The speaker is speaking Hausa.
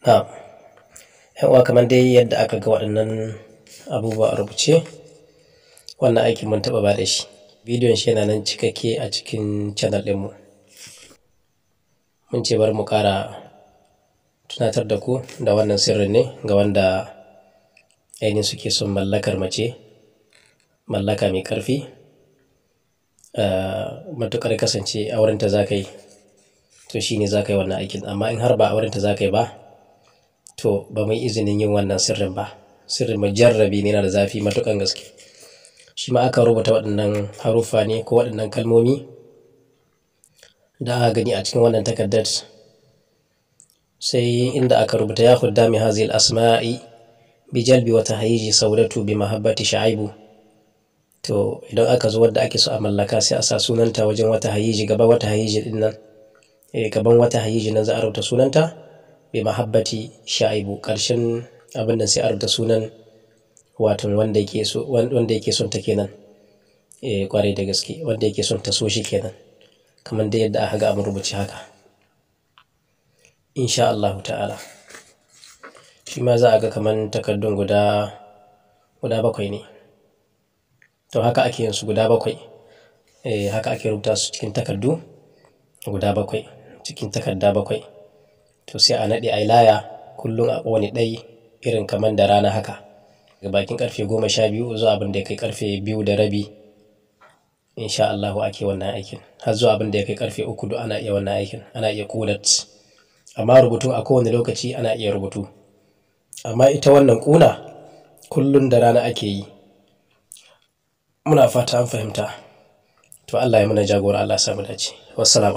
Na'am. Yan uwa kamar dai yadda aka ga waɗannan abubuwa a rubuce, wannan aikin mun taɓa ba da shi. Bidiyon shi yana nan cikakke a cikin channel ɗinmu. Mun ce bari mu ƙara tunatar da ku da wannan sirrin ne ga wanda ainihin suke son mallakar mace, mallaka mai ƙarfi. Matuƙar kasance aurenta za ka yi, to shi ne za ka yi wannan aikin. Amma in har ba aurenta za ka yi ba, to ba mu yi izinin yin wannan sirrin ba. Sirrin mujarrabi ne, yana da zafi matuƙan gaske. Shi ma aka rubuta waɗannan haruffa ne ko waɗannan kalmomi da aka gani a cikin wannan takardar. Sai inda aka rubuta ya khuddami hazihil asma'i bi jalbi wa tahyiji saudatu bi mahabbati sha'aibu. To idan aka zo wadda ake so a mallaka sai a sa sunanta wajen wata hayiji, gaban wata hayiji ɗin nan. Gaban wata hayiji nan za a rubuta sunanta bi mahabbati sha'aibu. Ƙarshen abin nan sai a rubuta sunan watan wanda yake so, wanda yake son ta kenan. Ƙwarai da gaske wanda yake son ta so shi kenan. Kamar dai yadda aka ga abin rubuce haka. Insha Allahu ta'ala. Shi ma za a ga kamar takardun guda bakwai ne. To haka ake yin su guda bakwai. Haka ake rubuta su cikin takardu guda bakwai, cikin takarda bakwai. To sai a naɗe a laya kullum a ƙone ɗai irin kamar da rana haka. Daga bakin ƙarfe 12 zuwa abin da ya kai ƙarfe 2:30. Insha Allahu ake wannan aikin. Har zuwa abin da ya kai ƙarfe 3 duk ana iya wannan aikin. Ana iya ƙulat. Amma rubutu a kowane lokaci ana iya rubutu. Amma ita wannan ƙuna kullum da rana ake yi. Muna fata an fahimta. To Allah ya mana jagora, Allah ya sa mu dace. Wassalamu.